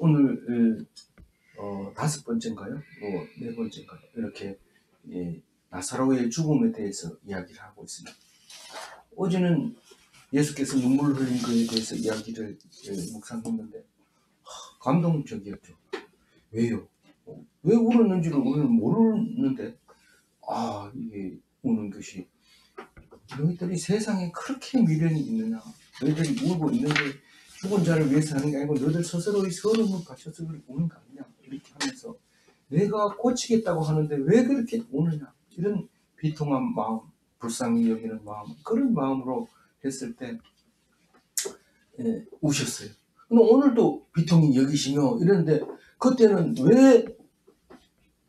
오늘 다섯 번째인가요? 네 번째인가요? 이렇게 나사로의 죽음에 대해서 이야기를 하고 있습니다. 어제는 예수께서 눈물 흘린 것에 대해서 이야기를 묵상했는데 감동적이었죠. 왜요? 왜 울었는지를 우리는 모르는데 이게 우는 것이 너희들이 세상에 그렇게 미련이 있느냐, 너희들이 울고 있는데 죽은 자를 위해서 하는 게 아니고 너희들 스스로의 서름을 바쳐서 우는 거 아니냐, 이렇게 하면서 내가 고치겠다고 하는데 왜 그렇게 우느냐, 이런 비통한 마음, 불쌍히 여기는 마음, 그런 마음으로 했을 때 우셨어요. 근데 오늘도 비통히 여기시며 이러는데 그때는 왜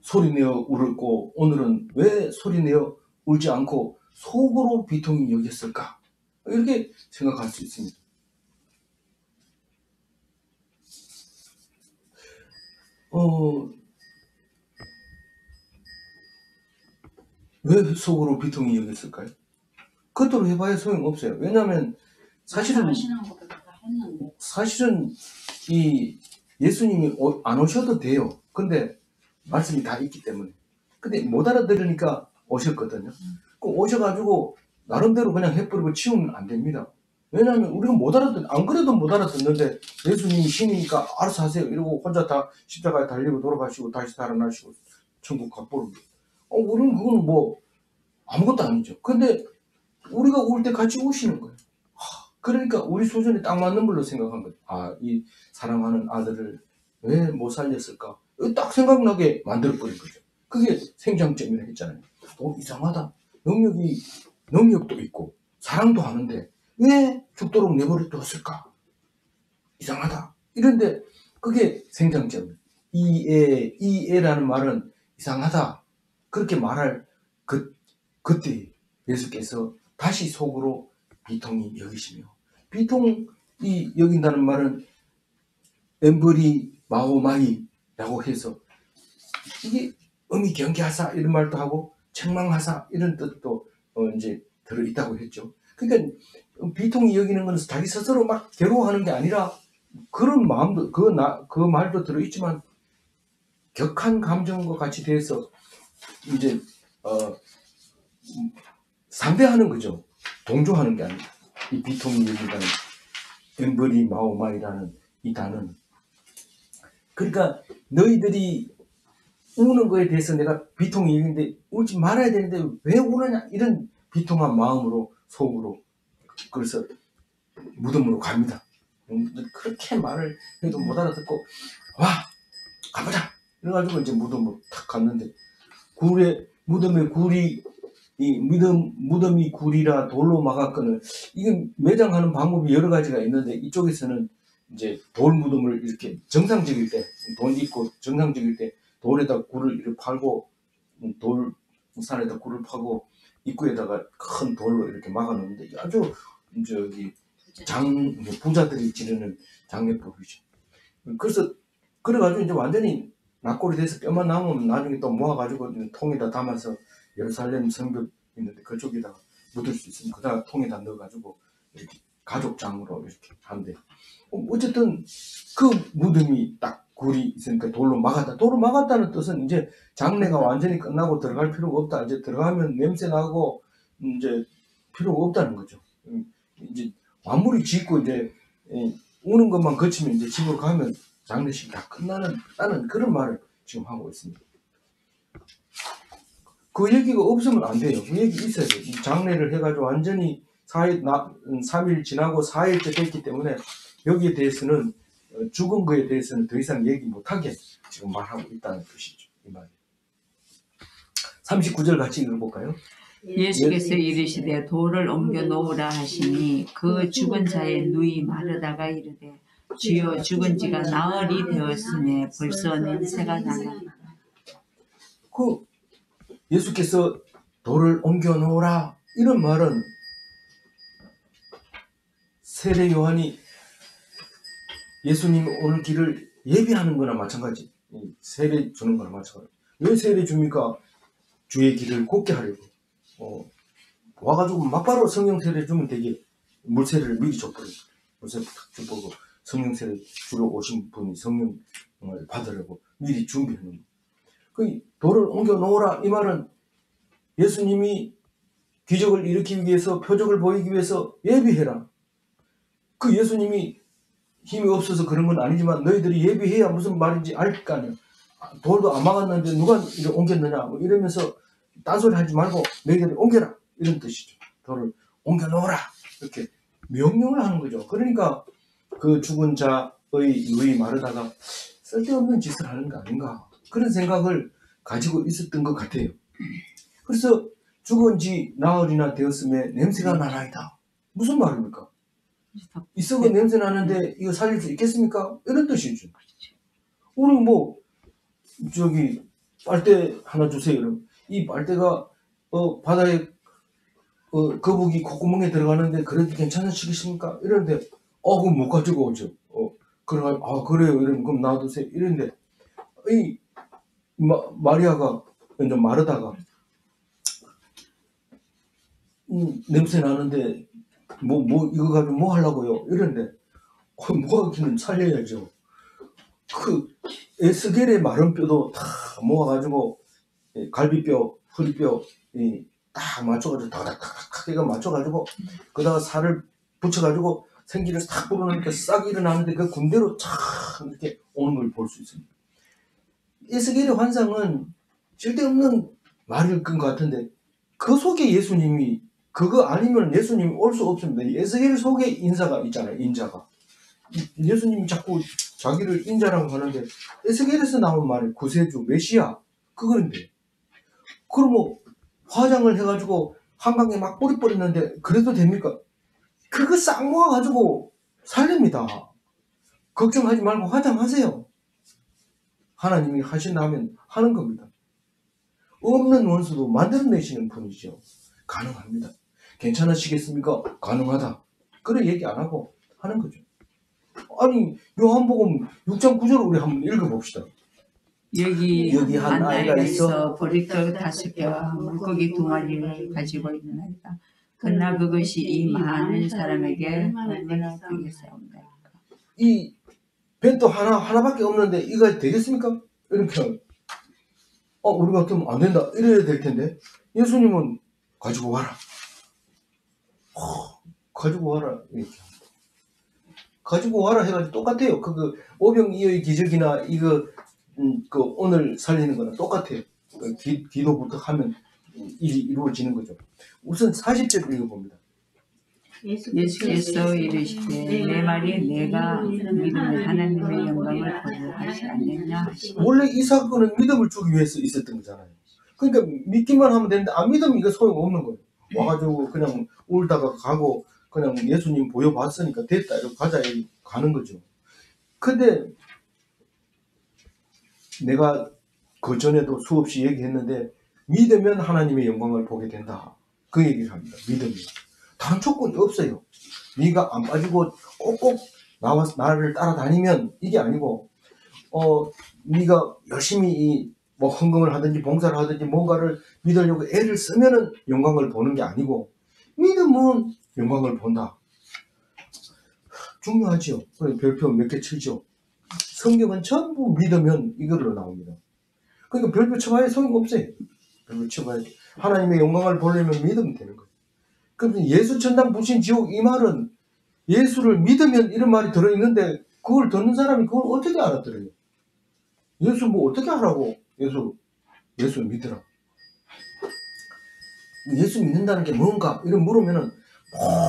소리내어 울었고 오늘은 왜 소리내어 울지 않고 속으로 비통히 여겼을까? 이렇게 생각할 수 있습니다. 왜 속으로 비통히 여겼을까요? 그것도 해봐야 소용없어요. 왜냐하면 사실은 이 예수님이 안 오셔도 돼요. 근데 말씀이 다 있기 때문에. 근데 못 알아들으니까 오셨거든요. 그 오셔가지고 나름대로 그냥 해버리고 치우면 안 됩니다. 왜냐하면 우리가 안 그래도 못 알아듣는데 예수님이 신이니까 알아서 하세요 이러고 혼자 다 십자가에 달리고 돌아가시고 다시 살아나시고 천국 가버립니다. 우리는 그건 뭐 아무것도 아니죠. 근데 우리가 울 때 같이 우시는 거예요. 그러니까 우리 수준에 딱 맞는 걸로 생각한 거예요. 이 사랑하는 아들을 왜 못 살렸을까? 딱 생각나게 만들어버린 거죠. 그게 생장점이라 했잖아요. 이상하다. 능력도 있고 사랑도 하는데 왜 죽도록 내버려 두었을까? 이상하다. 이런데 그게 생장점. 이애라는 말은 이상하다. 그렇게 말할 그때 예수께서 다시 속으로 비통히 여기시며, 비통이 여긴다는 말은 엠브리 마오마이라고 해서 이게 경계하사 이런 말도 하고 책망하사 이런 뜻도 이제 들어있다고 했죠. 그러니까 비통이 여기는 건 자기 스스로 막 괴로워하는 게 아니라 그런 마음도 그 말도 들어있지만 격한 감정과 같이 돼서 이제 상대하는 거죠. 동조하는 게 아니라 이 비통이 여기다는 엠브리 마오마이라는 이 단어는, 그러니까 너희들이 우는 거에 대해서 내가 비통이 여기는데 울지 말아야 되는데 왜 우느냐, 이런 비통한 마음으로 속으로 그래서 무덤으로 갑니다. 그렇게 말을 해도 못 알아듣고 가보자 이래가지고 이제 무덤으로 탁 갔는데 무덤의 굴이 무덤이 굴이라 돌로 막았거늘, 이게 매장하는 방법이 여러 가지가 있는데 이쪽에서는 이제 돌 무덤을 이렇게 정상적일 때, 돈 있고 정상적일 때 돌에다 굴을 이렇게 팔고 돌산에다 굴을 파고 입구에다가 큰 돌로 이렇게 막아놓는데 아주 부자들이 지르는 장례법이죠. 그래가지고 이제 완전히 낙골이 돼서 뼈만 남으면 나중에 또 모아가지고 통에다 담아서 예루살렘 성벽 있는데 그쪽에다가 묻을 수 있으면 그다가 통에다 넣어가지고 이렇게 가족장으로 이렇게 하는데, 어쨌든 그 무덤이 딱 굴이 있으니까 돌로 막았다는 뜻은 이제 장례가 완전히 끝나고 들어갈 필요가 없다. 이제 들어가면 냄새 나고 이제 필요가 없다는 거죠. 이제 마무리 짓고 이제 우는 것만 거치면 이제 집으로 가면 장례식이 다 끝나는 그런 말을 지금 하고 있습니다. 그 얘기가 없으면 안 돼요. 그 얘기 있어야 돼요. 장례를 해가지고 완전히 3일 지나고 4일째 됐기 때문에 여기에 대해서는 죽은 거에 대해서는 더 이상 얘기 못하게 지금 말하고 있다는 뜻이죠. 이 말이. 39절 같이 읽어볼까요? 예수께서 이르시되 돌을 옮겨 놓으라 하시니 그 죽은 자의 누이 마르다가 이르되 주여 죽은 지가 나흘이 되었으니 벌써 냄새가 나나이다. 예수께서 돌을 옮겨 놓으라 이런 말은 세례 요한이 예수님 오늘 길을 예비하는 거나 마찬가지, 세례 주는 거나 마찬가지. 왜 세례 줍니까? 주의 길을 곱게 하려고. 와가지고 막바로 성령 세례 주면 되게 물세례를 미리 줘버려요. 물세례 탁 줘보고 성령세를 주러 오신 분이 성령을 받으려고 미리 준비하는 거예요. 그 돌을 옮겨 놓으라 이 말은 예수님이 기적을 일으키기 위해서 표적을 보이기 위해서 예비해라. 그 예수님이 힘이 없어서 그런 건 아니지만 너희들이 예비해야 무슨 말인지 알 거 아니야. 돌도 안 막았는데 누가 이렇게 옮겼느냐 뭐 이러면서 딴소리 하지 말고 너희들이 옮겨라 이런 뜻이죠. 돌을 옮겨 놓으라 이렇게 명령을 하는 거죠. 그러니까 그 죽은 자의 누이 마르다가 쓸데없는 짓을 하는 거 아닌가 그런 생각을 가지고 있었던 것 같아요. 그래서 죽은 지 나흘이나 되었음에 냄새가 나나이다. 무슨 말입니까? 이 썩은 냄새 나는데 이거 살릴 수 있겠습니까? 이런 뜻이죠. 우리 뭐 저기 빨대 하나 주세요. 이러면 이 빨대가 바다에 거북이 콧구멍에 들어가는데 그래도 괜찮으시겠습니까? 이러는데 그럼 못 가지고 오죠. 그래 그래요. 이러면 그럼 놔두세요. 이런데 이 마리아가 먼저 마르다가 냄새 나는데 이거 가지고 뭐 하려고요? 이런데 뭐 하기는 살려야죠. 그 에스겔의 마른 뼈도 다 모아가지고 갈비뼈, 허리뼈 딱 맞춰가지고 다닥다닥 해가 맞춰가지고 그다가 살을 붙여가지고 생기를 싹 불어넣으니까 싹 일어나는데 그 군대로 쫙 이렇게 오는 걸 볼 수 있습니다. 에스겔의 환상은 쓸데없는 말일 것 같은데 그 속에 예수님이 그거 아니면 예수님이 올 수 없습니다. 에스겔 속에 인사가 있잖아요. 인자가. 예수님이 자꾸 자기를 인자라고 하는데 에스겔에서 나온 말이 구세주 메시아 그건데 그럼 뭐 화장을 해가지고 한강에 막 뿌리 뿌렸는데 그래도 됩니까? 그거 싹 모아가지고 살립니다. 걱정하지 말고 화장하세요. 하나님이 하신다면 하는 겁니다. 없는 원수도 만들어내시는 분이죠. 가능합니다. 괜찮으시겠습니까? 가능하다. 그래 얘기 안 하고 하는 거죠. 아니 요한복음 6장 9절을 우리 한번 읽어봅시다. 여기 한 아이가 있어 보리떡 5개와 물고기 2마리를 가지고 있는 아이다. 그러나 그것이 이 많은 사람에게 얼마나 되겠사옵니까? 이 벤또 하나밖에 없는데 이거 되겠습니까? 이렇게 우리가 그러면 안 된다 이래야 될 텐데 예수님은 가지고 와라. 가지고 와라 이렇게 가지고 와라 해가지고 똑같아요. 그 오병이어의 기적이나 이거 그 오늘 살리는 거는 똑같아요. 기도부터 하면 일이 이루어지는 거죠. 우선 40절 읽어봅니다. 예수께서 이르시되 내 말이 내가 믿으면 하나님의 영광을 보려 하지 않느냐 하시니 원래 이 사건은 믿음을 주기 위해서 있었던 거잖아요. 그러니까 믿기만 하면 되는데 안 믿으면 이거 소용없는 거예요. 와가지고 그냥 울다가 가고 그냥 예수님 보여봤으니까 됐다 이러고 가자 이렇게 가는 거죠. 근데 내가 그 전에도 수없이 얘기했는데 믿으면 하나님의 영광을 보게 된다. 그 얘기를 합니다. 믿으면. 다른 조건이 없어요. 네가 안 빠지고 꼭꼭 나를 따라다니면 이게 아니고 네가 열심히 뭐 헌금을 하든지 봉사를 하든지 뭔가를 믿으려고 애를 쓰면은 영광을 보는 게 아니고 믿음은 영광을 본다. 중요하죠. 별표 몇 개 치죠. 성경은 전부 믿으면 이걸로 나옵니다. 그러니까 별표 쳐봐야 소용없어요. 별표 쳐봐야 하나님의 영광을 보려면 믿으면 되는 거예요. 그럼 예수 천당 불신 지옥 이 말은 예수를 믿으면 이런 말이 들어있는데 그걸 듣는 사람이 그걸 어떻게 알아들어요? 예수 뭐 어떻게 하라고 예수 믿으라. 예수 믿는다는 게 뭔가 이런 물으면은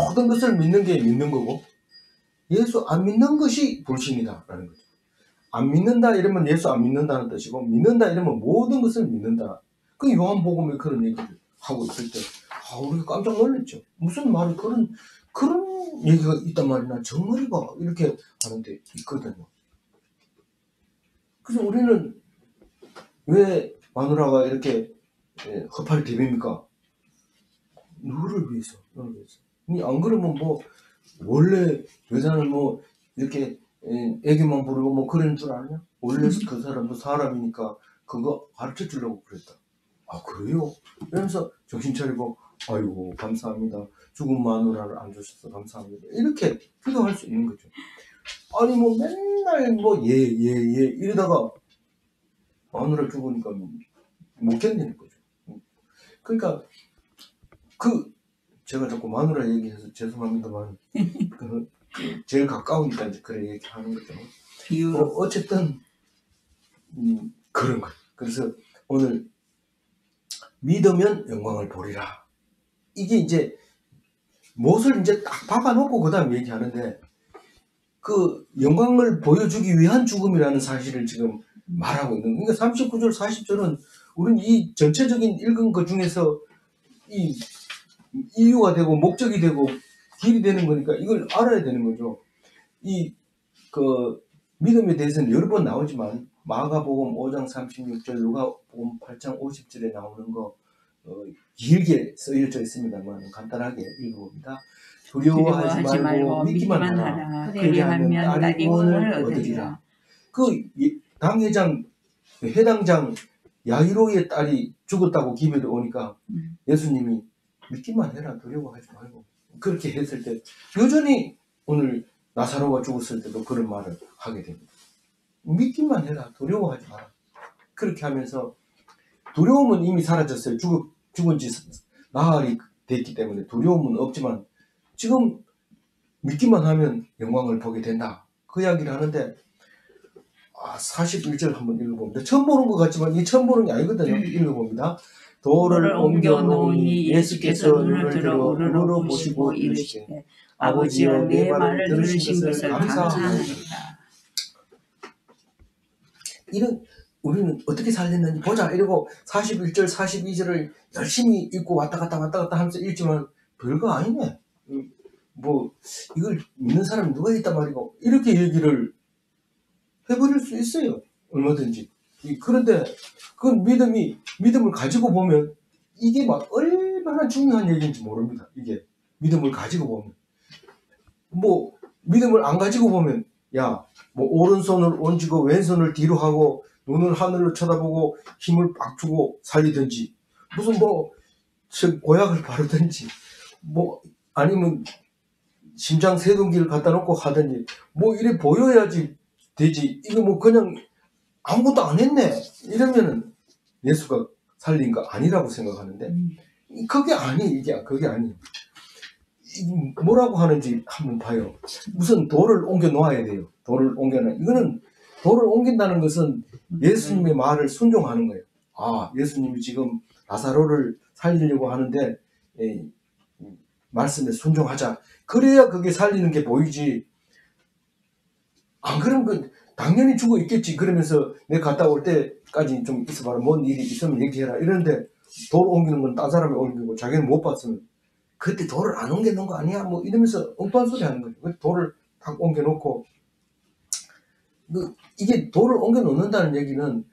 모든 것을 믿는 게 믿는 거고 예수 안 믿는 것이 불신이다라는 거죠. 안 믿는다 이러면 예수 안 믿는다는 뜻이고 믿는다 이러면 모든 것을 믿는다. 그 요한복음에 그런 얘기를 하고 있을 때 우리가 깜짝 놀랐죠. 무슨 말이 그런 얘기가 있단 말이나 정말이가 이렇게 하는데 있거든요. 그래서 우리는 왜 마누라가 이렇게 허파를 디빕니까? 누구를 위해서? 안 그러면 뭐 원래 여자는 뭐 이렇게 애교만 부르고 뭐 그런 줄 아냐? 원래 그 사람도 사람이니까 그거 가르쳐 주려고 그랬다. 그래요? 이러면서 정신 차리고 아이고 감사합니다. 죽은 마누라를 안 주셔서 감사합니다. 이렇게 기도할 수 있는 거죠. 아니 뭐 맨날 뭐 예 이러다가 마누라 죽으니까 못 견디는 거죠. 그러니까 제가 자꾸 마누라 얘기해서 죄송합니다만 제일 가까우니까 이제 그래 얘기하는 거죠. 비유. 어쨌든 그런 거예요. 그래서 오늘 믿으면 영광을 보리라. 이게 이제 못을 이제 딱 박아놓고 그 다음 얘기하는데 그 영광을 보여주기 위한 죽음이라는 사실을 지금 말하고 있는 거예요. 그러니까 39절 40절은 우리는 이 전체적인 읽은 것 중에서 이 이유가 되고 목적이 되고 길이 되는 거니까 이걸 알아야 되는 거죠. 믿음에 대해서는 여러 번 나오지만 마가복음 5장 36절, 누가복음 8장 50절에 나오는 거 길게 쓰여져 있습니다만 간단하게 읽어봅니다. 두려워하지 말고 믿기만 하라. 그리하면 딸이 구원을 얻으리라. 당회장 해당장 야이로의 딸이 죽었다고 기별이 오니까 예수님이 믿기만 해라, 두려워하지 말고, 그렇게 했을 때 여전히 오늘 나사로가 죽었을 때도 그런 말을 하게 됩니다. 믿기만 해라, 두려워하지 마라. 그렇게 하면서 두려움은 이미 사라졌어요. 죽은 지 나흘이 됐기 때문에 두려움은 없지만 지금 믿기만 하면 영광을 보게 된다. 그 이야기를 하는데 41절 한번 읽어봅니다. 처음 보는 것 같지만 이 처음 보는 게 아니거든요. 읽어봅니다. 돌을 옮겨 놓으니 예수께서 눈을 들어 우러러 보시고 이르시되 아버지여 내 말을 들으신 것을 감사하나이다. 우리는 어떻게 살렸는지 보자 이러고 41절 42절을 열심히 읽고 왔다 갔다 하면서 읽지만 별거 아니네. 뭐 이걸 믿는 사람이 누가 있단 말이고 이렇게 얘기를 해버릴 수 있어요. 얼마든지. 그런데 그 믿음을 가지고 보면 이게 막 얼마나 중요한 얘기인지 모릅니다. 이게 믿음을 가지고 보면. 뭐 믿음을 안 가지고 보면 뭐 오른손을 얹고 왼손을 뒤로 하고 눈을 하늘로 쳐다보고 힘을 빡 주고 살리든지 무슨 고약을 바르든지 뭐 아니면 심장 세동기를 갖다 놓고 하든지 뭐 이래 보여야지 되지. 이거 뭐 그냥 아무것도 안 했네 이러면은 예수가 살린 거 아니라고 생각하는데 그게 아니에요. 뭐라고 하는지 한번 봐요. 무슨 돌을 옮겨 놓아야 돼요. 이거는 돌을 옮긴다는 것은 예수님의 말을 순종하는 거예요. 예수님이 지금 나사로를 살리려고 하는데 말씀에 순종하자. 그래야 그게 살리는 게 보이지. 안 그러면 당연히 죽어 있겠지. 그러면서 내가 갔다 올 때까지 좀 있어봐라. 뭔 일이 있으면 얘기해라. 이러는데 돌 옮기는 건 딴 사람이 옮기고 자기는 못 봤으면 그때 돌을 안 옮겨놓은 거 아니야? 뭐 이러면서 엉뚱한 소리 하는 거죠. 돌을 딱 옮겨놓고 이게 돌을 옮겨놓는다는 얘기는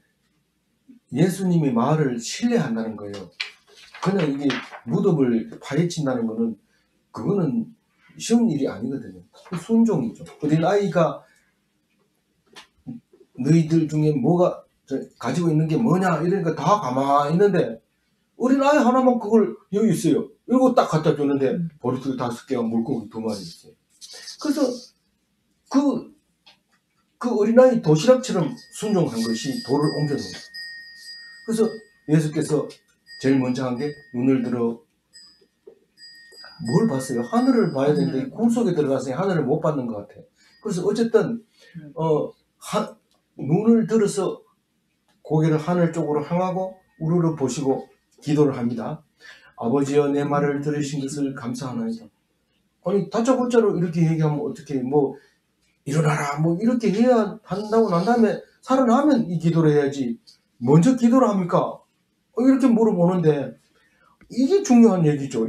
예수님의 말을 신뢰한다는 거예요. 그냥 이게 무덤을 파헤친다는 거는 그거는 쉬운 일이 아니거든요. 순종이죠. 어린아이가 너희들 중에 뭐가 가지고 있는 게 뭐냐 이러니까 다 가만히 있는데 어린아이 하나만 그걸 여기 있어요. 이거 딱 갖다 줬는데 버리투기 5개와 물고기 2마리 있어요. 그래서 그 어린아이 도시락처럼 순종한 것이 돌을 옮겨놓은 거예요. 그래서 예수께서 제일 먼저 한 게 눈을 들어 뭘 봤어요? 하늘을 봐야 되는데 꿈 속에 들어가서 하늘을 못 봤는 것 같아요. 그래서 어쨌든 눈을 들어서 고개를 하늘 쪽으로 향하고 우러러 보시고 기도를 합니다. 아버지여 내 말을 들으신 것을 감사하나이다. 아니 다짜고짜로 이렇게 얘기하면 어떻게 뭐 일어나라 뭐 이렇게 해야 한다고 난 다음에 살아나면 이 기도를 해야지 먼저 기도를 합니까? 이렇게 물어보는데 이게 중요한 얘기죠.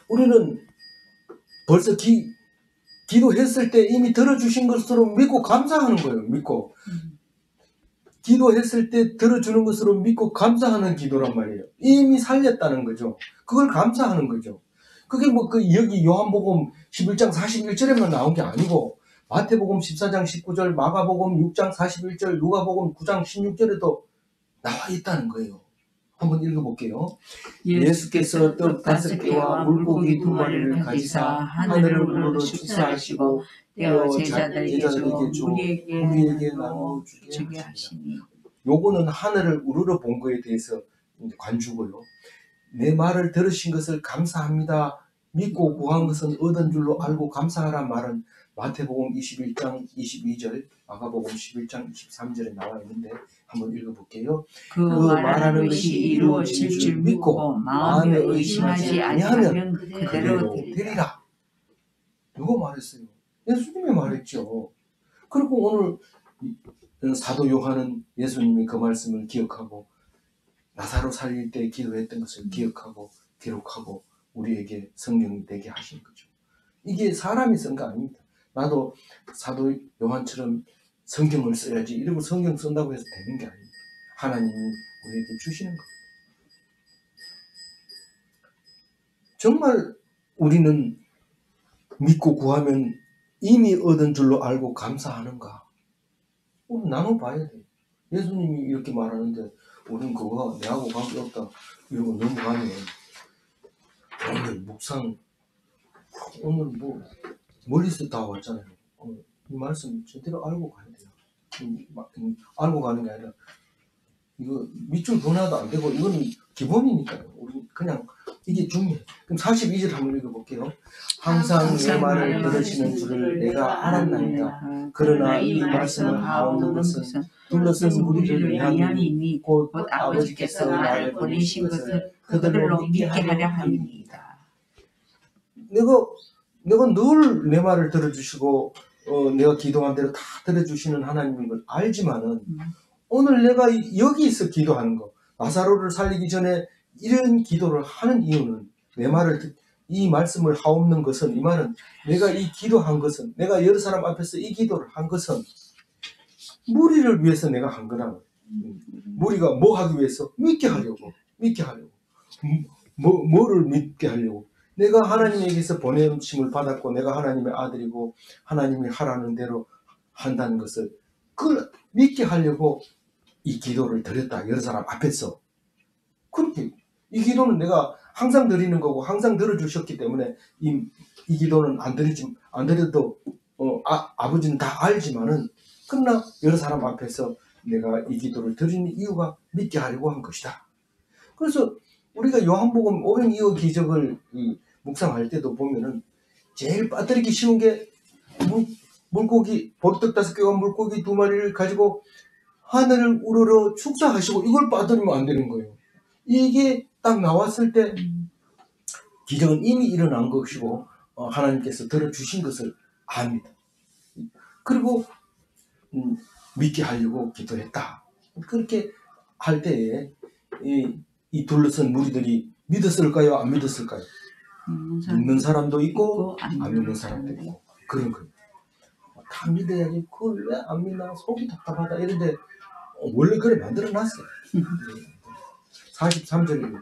우리는 벌써 기도했을 때 이미 들어주신 것으로 믿고 감사하는 거예요. 기도했을 때 들어주는 것으로 믿고 감사하는 기도란 말이에요. 이미 살렸다는 거죠. 그걸 감사하는 거죠. 그게 여기 요한복음 11장 41절에만 나온 게 아니고 마태복음 14장 19절, 마가복음 6장 41절, 누가복음 9장 16절에도 나와 있다는 거예요. 한번 읽어볼게요. 예수께서 떡 5개와 물고기 2마리를 가지사 하늘을 우러러 축사하시고 떼어 제자들에게 줘 무리에게 나누어 주게 하시니. 요거는 하늘을 우러러 본 거에 대해서 관주고요. 내 말을 들으신 것을 감사합니다. 믿고 구한 것은 얻은 줄로 알고 감사하란 말은 마태복음 21장 22절, 마가복음 11장 23절에 나와 있는데 한번 읽어볼게요. 그 말하는 것이 이루어질 줄 믿고 마음에 의심하지 아니하면 그대로 되리라. 누가 말했어요? 예수님이 말했죠. 그리고 오늘 사도 요한은 예수님이 그 말씀을 기억하고 나사로 살릴 때 기도했던 것을 기억하고 기록하고 우리에게 성경이 되게 하신 거죠. 이게 사람이 쓴 거 아닙니다. 나도 사도 요한처럼 성경을 써야지 이러고 성경 쓴다고 해서 되는 게 아닙니다. 하나님이 우리에게 주시는 겁니다. 정말 우리는 믿고 구하면 이미 얻은 줄로 알고 감사하는가? 우리 나눠봐야 돼. 예수님이 이렇게 말하는데 우리는 그거 내하고 관계없다 이러고 넘어가면 오늘 묵상 오늘 뭐 멀리서 다 왔잖아요. 이 말씀 제대로 알고 가야 돼요. 알고 가는 게 아니라 이거 밑줄 변화도 안 되고 이거는 기본이니까요. 우리 그냥 이게 중요해. 그럼 42절 한번 읽어볼게요. 항상 내 말을 들으시는 줄을 내가 알았나이다. 그러나 이 말씀을 하오는 것은 둘러쓴 무리를 위함이니 곧 아버지께서 나를 보내신 것을 그들로 믿게 하려 함이니이다. 내가 늘 내 말을 들어주시고 내가 기도한 대로 다 들어주시는 하나님인 걸 알지만은 오늘 내가 여기서 기도하는 거 나사로를 살리기 전에 이런 기도를 하는 이유는 이 말씀을 하옵는 것은 이 말은 내가 이 기도한 것은 내가 여러 사람 앞에서 이 기도를 한 것은 무리를 위해서 내가 한 거라고. 무리가 뭐 하기 위해서? 믿게 하려고. 뭐를 믿게 하려고? 내가 하나님에게서 보내심을 받았고 내가 하나님의 아들이고 하나님이 하라는 대로 한다는 것을 그걸 믿게 하려고 이 기도를 드렸다. 여러 사람 앞에서. 그렇게 이 기도는 내가 항상 드리는 거고 항상 들어주셨기 때문에 이 기도는 안 드려도 아버지는 다 알지만은 그러나 여러 사람 앞에서 내가 이 기도를 드리는 이유가 믿게 하려고 한 것이다. 그래서 우리가 요한복음 502호 기적을 묵상할 때도 보면은 제일 빠뜨리기 쉬운 게 물고기 보리떡 5개와 물고기 2마리를 가지고 하늘을 우러러 축사하시고 이걸 빠뜨리면 안 되는 거예요. 이게 딱 나왔을 때 기적은 이미 일어난 것이고 하나님께서 들어주신 것을 압니다. 그리고 믿게 하려고 기도했다. 그렇게 할 때에 이 둘러선 무리들이 믿었을까요? 안 믿었을까요? 믿는 사람도 있고 안 믿는 사람도 있고 그런 거예요. 다 믿어야지 그걸 왜 안 믿나 속이 답답하다 이런데 원래 그래 만들어놨어요. 43절에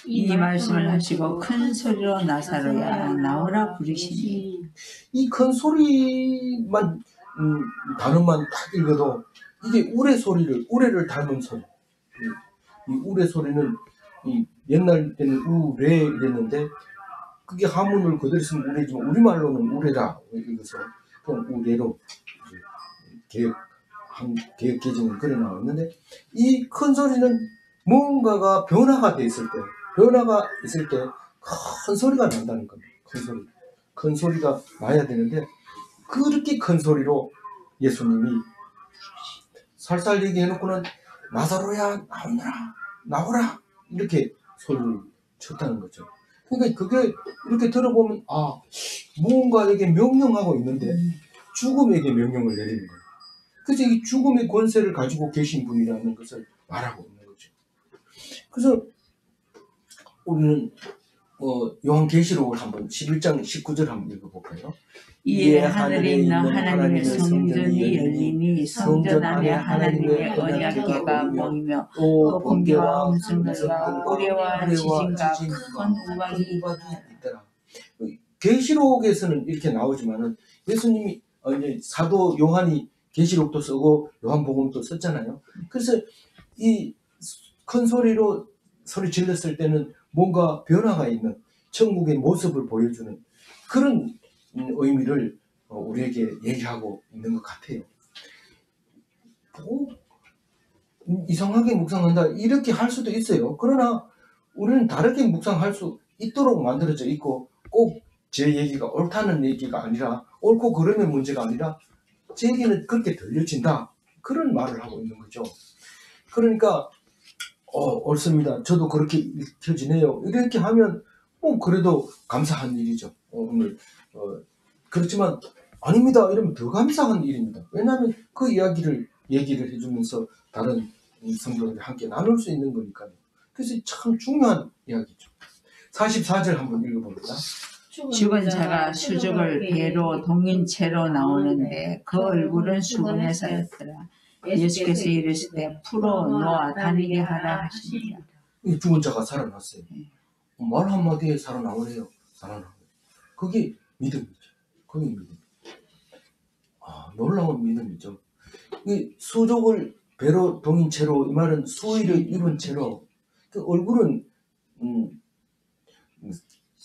이 말씀을 하시고 큰 소리로 나사로야 나오라 부르시니. 이 큰 소리만 단어만 딱 읽어도 이게 우레를 닮은 소리. 이 우레 소리는 옛날 때는 우레 이랬는데 그게 한문을 그대로 쓰면 우레지만 우리말로는 우레라 읽어서 그냥 우레로 개혁 개정은 그래 나왔는데 이 큰 소리는 뭔가가 변화가 있을 때 큰 소리가 난다는 겁니다. 큰 소리가 나야 되는데 그렇게 큰 소리로 예수님이 살살 얘기해놓고는 나사로야 나오라 이렇게 소리를 쳤다는 거죠. 그러니까 그게 이렇게 들어보면 무언가에게 명령하고 있는데 죽음에게 명령을 내리는 거예요. 그래서 이 죽음의 권세를 가지고 계신 분이라는 것을 말하고 있는 거죠. 그래서 우리는 요한계시록을 한번 11장 19절 한번 읽어볼까요? 이에 하늘에 있는 하나님의 성전이 열리니 성전 안에 하나님의 언약궤가 모이며 또 번개와 음성들과 고래와 지진과 큰 우박이 있더라. 계시록에서는 이렇게 나오지만은 예수님이 이제 사도 요한이 계시록도 쓰고 요한복음도 썼잖아요. 그래서 이 큰 소리로 소리 질렀을 때는 뭔가 변화가 있는 천국의 모습을 보여주는 그런 의미를 우리에게 얘기하고 있는 것 같아요. 이상하게 묵상한다 이렇게 할 수도 있어요. 그러나 우리는 다르게 묵상할 수 있도록 만들어져 있고 꼭 제 얘기가 옳다는 얘기가 아니라 옳고 그름의 문제가 아니라 제 얘기는 그렇게 들려진다 그런 말을 하고 있는 거죠. 그러니까 옳습니다. 저도 그렇게 읽혀지네요. 이렇게 하면 그래도 감사한 일이죠. 오늘 그렇지만 아닙니다. 이러면 더 감사한 일입니다. 왜냐하면 그 이야기를 얘기를 해주면서 다른 성도들이 함께 나눌 수 있는 거니까요. 그래서 참 중요한 이야기죠. 44절 한번 읽어봅니다. 죽은 자가 수족을 배로 동인 채로 나오는데 그 얼굴은 수분에서였더라. 예수께서 이르시되 풀어 놓아 다니게 하라 하시니라. 이 죽은 자가 살아났어요. 말 한마디에 살아나오네요. 살아나고. 그게 믿음이죠. 그게 믿음. 놀라운 믿음이죠. 이 수족을 배로 동인 채로, 이 말은 수의를 입은 채로, 그 얼굴은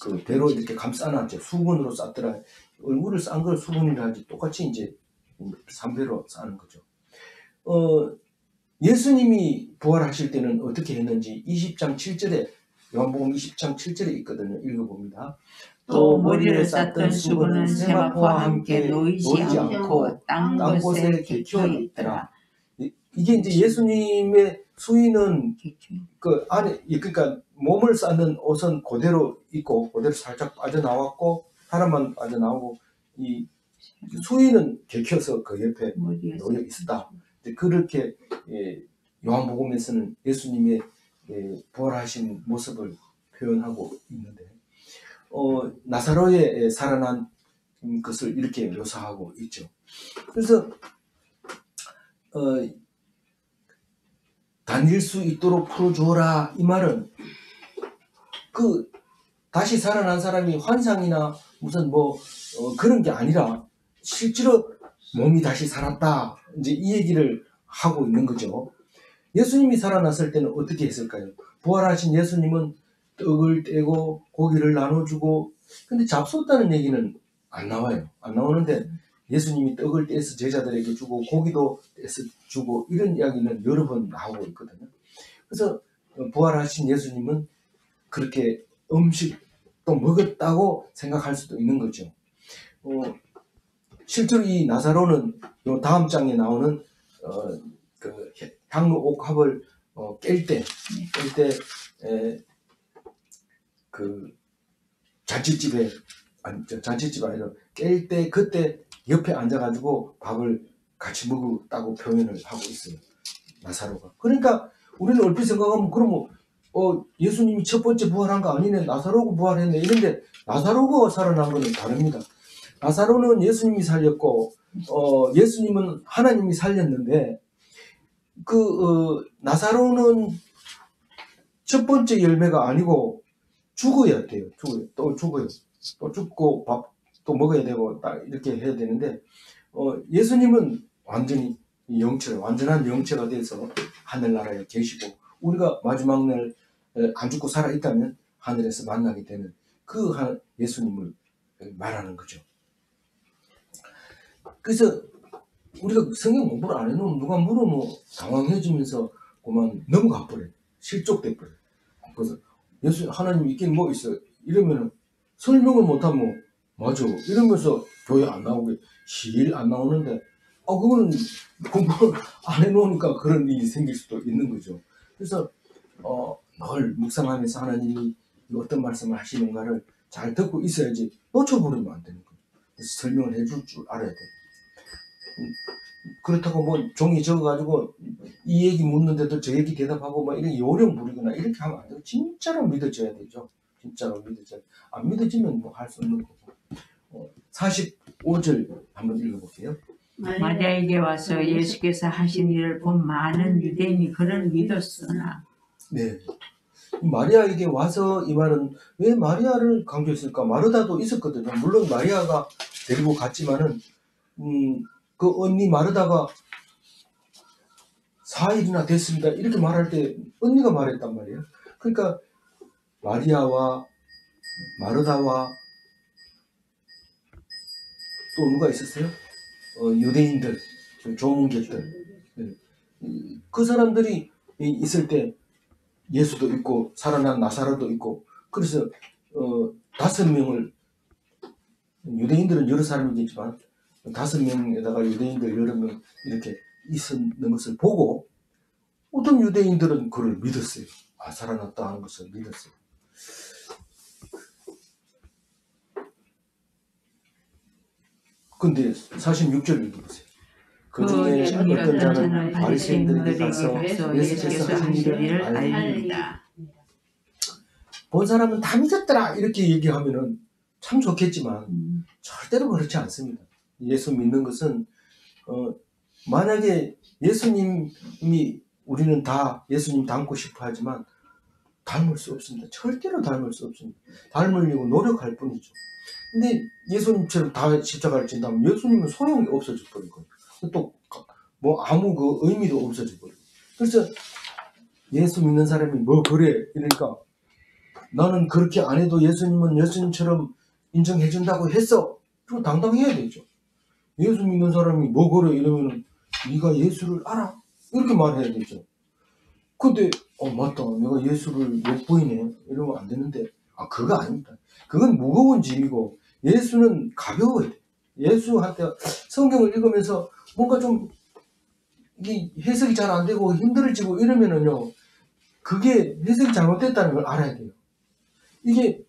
그 배로 이렇게 감싸놨죠. 수건으로 쌌더라. 얼굴을 싼 걸 수건이라 하지 똑같이 이제 3배로 싸는 거죠. 예수님이 부활하실 때는 어떻게 했는지 20장 7절에 요한복음 20장 7절에 있거든요. 읽어봅니다. 또 머리를 쌌던 수건은 세마포와 함께 놓이지 않고 딴 곳에 개켜 있더라. 이게 이제 예수님의 수의는 그 안에 그러니까 몸을 싸는 옷은 그대로 있고 그대로 살짝 빠져나왔고 사람만 빠져나오고 이 수의는 개켜서 그 옆에 놓여 있었다. 그렇게 요한복음에서는 예수님의 부활하신 모습을 표현하고 있는데 나사로에 살아난 것을 이렇게 묘사하고 있죠. 그래서 다닐 수 있도록 풀어주어라 이 말은 그 다시 살아난 사람이 환상이나 무슨 그런 게 아니라 실제로 몸이 다시 살았다 이제 이 얘기를 하고 있는 거죠. 예수님이 살아났을 때는 어떻게 했을까요? 부활하신 예수님은 떡을 떼고 고기를 나눠주고 근데 잡숫다는 얘기는 안 나와요. 안 나오는데 예수님이 떡을 떼서 제자들에게 주고 고기도 떼서 주고 이런 이야기는 여러 번 나오고 있거든요. 그래서 부활하신 예수님은 그렇게 음식도 먹었다고 생각할 수도 있는 거죠. 실제로 이 나사로는 요 다음 장에 나오는 그 향로 옥합을 깰 때 그 잔치집 아니라 깰 때 그때 옆에 앉아가지고 밥을 같이 먹었다고 표현을 하고 있어요. 나사로가. 그러니까 우리는 얼핏 생각하면 그러면 예수님이 첫 번째 부활한 거 아니네. 나사로가 부활했네. 이런데 나사로가 살아난 거는 다릅니다. 나사로는 예수님이 살렸고 예수님은 하나님이 살렸는데 나사로는 첫 번째 열매가 아니고 죽어야 돼요. 또 죽어요. 또 죽고 밥도 먹어야 되고 딱 이렇게 해야 되는데 예수님은 완전히 완전한 영체가 돼서 하늘나라에 계시고 우리가 마지막 날 안 죽고 살아 있다면 하늘에서 만나게 되는 그 예수님을 말하는 거죠. 그래서 우리가 성경 공부를 안 해놓으면 누가 물으면 당황해지면서 그만 넘어가 버려요. 실족돼 버려요. 그래서 하나님 있긴 뭐 있어요. 이러면 설명을 못하면 맞아. 이러면서 교회 안 나오게 실 안 나오는데 그거는 공부를 안 해놓으니까 그런 일이 생길 수도 있는 거죠. 그래서 늘 묵상하면서 하나님이 어떤 말씀을 하시는가를 잘 듣고 있어야지 놓쳐버리면 안 되는 거예요. 그래서 설명을 해줄 줄 알아야 돼요. 그렇다고 종이 적어가지고 이 얘기 묻는데도 저 얘기 대답하고 이렇게 요령 부리거나 이렇게 하면 안 돼요. 진짜로 믿어져야 되죠. 진짜로 믿어져야 돼. 안 믿어지면 할 수 없는 거고. 45절 한번 읽어볼게요. 마리아에게 와서 예수께서 하신 일을 본 많은 유대인이 그를 믿었으나 네. 마리아에게 와서 이 말은 왜 마리아를 강조했을까? 마르다도 있었거든요. 물론 마리아가 데리고 갔지만은 그 언니 마르다가 4일이나 됐습니다. 이렇게 말할 때 언니가 말했단 말이에요. 그러니까 마리아와 마르다와 또 누가 있었어요? 유대인들, 조문객들. 그 사람들이 있을 때 예수도 있고 살아난 나사로도 있고, 그래서 5명을, 유대인들은 여러 사람이겠지만 5명에다가 유대인들 여러 명 이렇게 있는 것을 보고 어떤 유대인들은 그를 믿었어요. 아, 살아났다 하는 것을 믿었어요. 근데 46절 읽어보세요. 그 중에 어떤 자는 바리새인들에게 가서 예수께서 하신 일을 알리니라. 본 사람은 다 믿었더라 이렇게 얘기하면은 참 좋겠지만 절대로 그렇지 않습니다. 예수 믿는 것은 만약에 예수님이, 우리는 다 예수님 닮고 싶어 하지만 닮을 수 없습니다. 절대로 닮을 수 없습니다. 닮으려고 노력할 뿐이죠. 근데 예수님처럼 다 십자가를 진다면 예수님은 소용이 없어져 버릴 거예요. 또 뭐 아무 그 의미도 없어져 버려요. 그래서 예수 믿는 사람이 뭐 그래 이러니까 나는 그렇게 안 해도 예수님은 예수님처럼 인정해 준다고 했어. 그럼 당당해야 되죠. 예수 믿는 사람이 뭐 그래 이러면은 네가 예수를 알아? 이렇게 말해야 되죠. 근데 맞다, 내가 예수를 못 보이네 이러면 안 되는데, 그거 아닙니다. 그건 무거운 짐이고 예수는 가벼워야 돼. 예수한테 성경을 읽으면서 뭔가 좀 이 해석이 잘 안 되고 힘들어지고 이러면은요, 그게 해석이 잘못됐다는 걸 알아야 돼요. 이게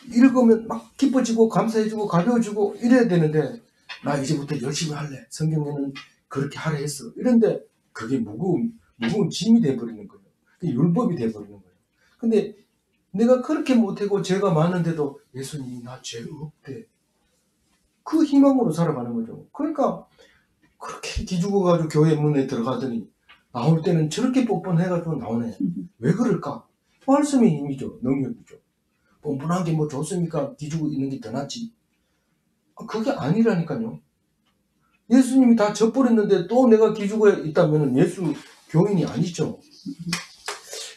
읽으면 막 기뻐지고 감사해지고 가벼워지고 이래야 되는데, 나 이제부터 열심히 할래, 성경에는 그렇게 하라 했어, 이런데 그게 무거운 짐이 돼버리는 거예요. 그게 율법이 돼버리는 거예요. 근데 내가 그렇게 못하고 죄가 많은데도 예수님이 나 죄 없대, 그 희망으로 살아가는 거죠. 그러니까 그렇게 기죽어가지고 교회 문에 들어가더니 나올 때는 저렇게 뻔뻔해가지고 나오네. 왜 그럴까? 말씀의 힘이죠. 능력이죠. 뻔뻔한 게 뭐 좋습니까? 기죽어 있는 게 더 낫지. 그게 아니라니까요. 예수님이 다 져버렸는데 또 내가 기죽어 있다면 예수 교인이 아니죠.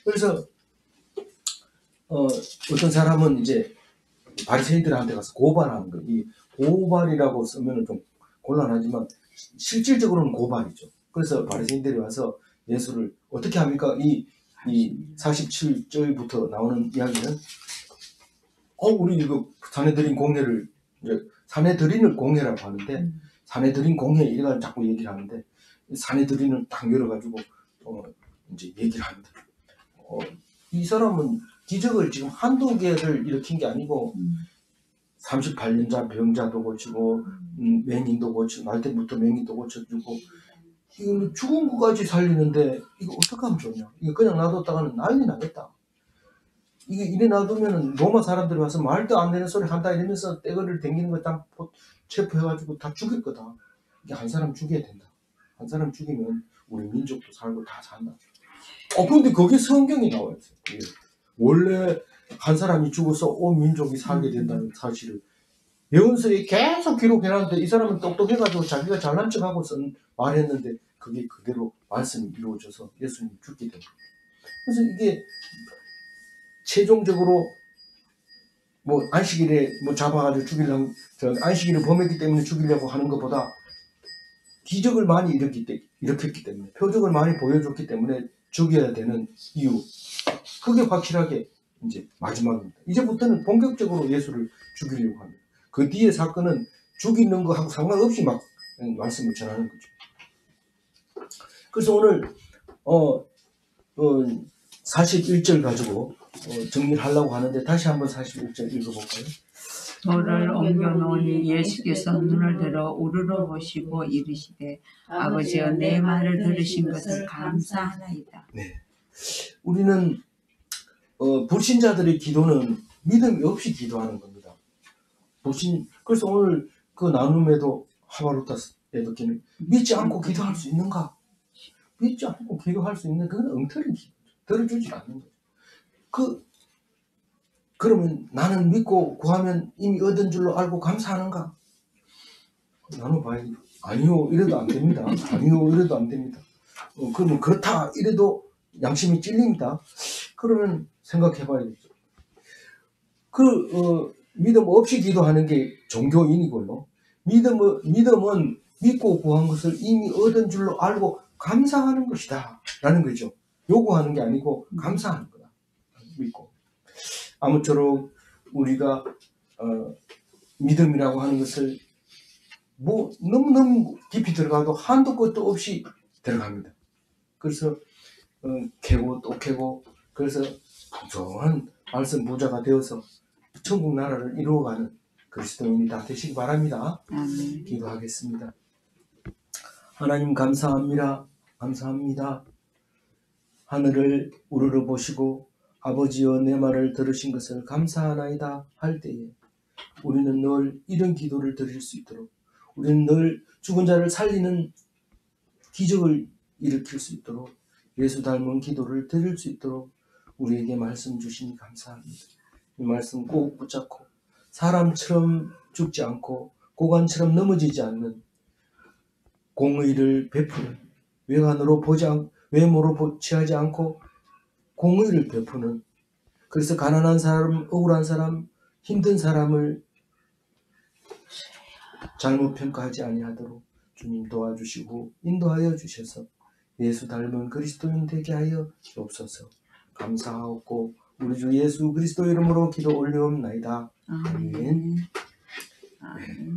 그래서 어떤 사람은 이제 바리새인들한테 가서 고발하는 거예요. 이 고발이라고 쓰면 좀 곤란하지만 실질적으로는 고발이죠. 그래서 바리새인들이 와서 예수를 어떻게 합니까? 이 47절부터 나오는 이야기는 우리 이거 사내들인 공회를, 이제 사내들인을 공회라고 하는데, 사내들인 공회 이래가지고 자꾸 얘기를 하는데, 사내들인을 딱 열어가지고 이제 얘기를 합니다. 이 사람은 기적을 지금 한두 개를 일으킨 게 아니고 38년자 병자도 고치고 맹인도 고치고, 날 때부터 맹인도 고쳐주고, 이거 죽은 것까지 살리는데 이거 어떻게 하면 좋냐? 이거 그냥 놔뒀다가는 난리 나겠다. 이게 이래 놔두면은 로마 사람들이 와서 말도 안 되는 소리 한다 이러면서 떼거리를 댕기는 거 딱 체포해가지고 다 죽일 거다. 이게 한 사람 죽여야 된다. 한 사람 죽이면 우리 민족도 살고 다 산다. 그런데 거기 성경이 나와 있어요. 원래 한 사람이 죽어서 온 민족이 살게 된다는 사실을 예언서에 계속 기록해놨는데, 이 사람은 똑똑해가지고 자기가 잘난 척하고 말했는데 그게 그대로 말씀이 이루어져서 예수님이 죽게 됩니다. 그래서 이게 최종적으로 뭐 안식일에 뭐 잡아가지고 죽이려고, 안식일을 범했기 때문에 죽이려고 하는 것보다 기적을 많이 일으켰기 때문에, 표적을 많이 보여줬기 때문에 죽여야 되는 이유, 그게 확실하게 이제 마지막입니다. 이제부터는 본격적으로 예수를 죽이려고 합니다. 그 뒤에 사건은 죽이는 거하고 상관없이 막 말씀을 전하는 거죠. 그래서 오늘 41절 가지고 정리를 하려고 하는데, 다시 한번 41절 읽어볼까요? 돌을 옮겨놓으니 예수께서 눈을 들어 우르르 보시고 이르시되 아버지여 내 말을 들으신 것을 감사하나이다. 네, 우리는 불신자들의 기도는 믿음이 없이 기도하는 겁니다. 그래서 오늘 그 나눔에도 하바루타에도 믿지 않고 기도할 수 있는가? 믿지 않고 기도할 수 있는 그건 엉터리 기도죠. 들어주지 않는 거죠. 그러면 나는 믿고 구하면 이미 얻은 줄로 알고 감사하는가? 나눠봐야 아니요 이래도 안 됩니다. 아니요 이래도 안 됩니다. 그러면 그렇다 이래도 양심이 찔립니다. 그러면 생각해봐야겠죠. 믿음 없이 기도하는 게 종교인이고요. 믿음은 믿고 구한 것을 이미 얻은 줄로 알고 감사하는 것이다 라는 거죠. 요구하는 게 아니고 감사하는 거다. 믿고. 아무쪼록 우리가 믿음이라고 하는 것을 너무너무 깊이 들어가도 한도 끝도 없이 들어갑니다. 그래서 캐고 또 캐고, 그래서 풍성한 말씀 부자가 되어서 천국 나라를 이루어가는 그리스도인이 다 되시기 바랍니다. 아멘. 기도하겠습니다. 하나님 감사합니다. 감사합니다. 하늘을 우러러 보시고 아버지여 내 말을 들으신 것을 감사하나이다 할 때에 우리는 늘 이런 기도를 드릴 수 있도록, 우리는 늘 죽은 자를 살리는 기적을 일으킬 수 있도록, 예수 닮은 기도를 드릴 수 있도록 우리에게 말씀 주시니 감사합니다. 이 말씀 꼭 붙잡고 사람처럼 죽지 않고 고관처럼 넘어지지 않는 공의를 베푸는, 외모로 취하지 않고 공의를 베푸는, 그래서 가난한 사람, 억울한 사람, 힘든 사람을 잘못 평가하지 아니하도록 주님 도와주시고 인도하여 주셔서 예수 닮은 그리스도인 되게 하여 주옵소서. 감사하옵고 우리 주 예수 그리스도 이름으로 기도 올리옵나이다. 아멘. 아멘.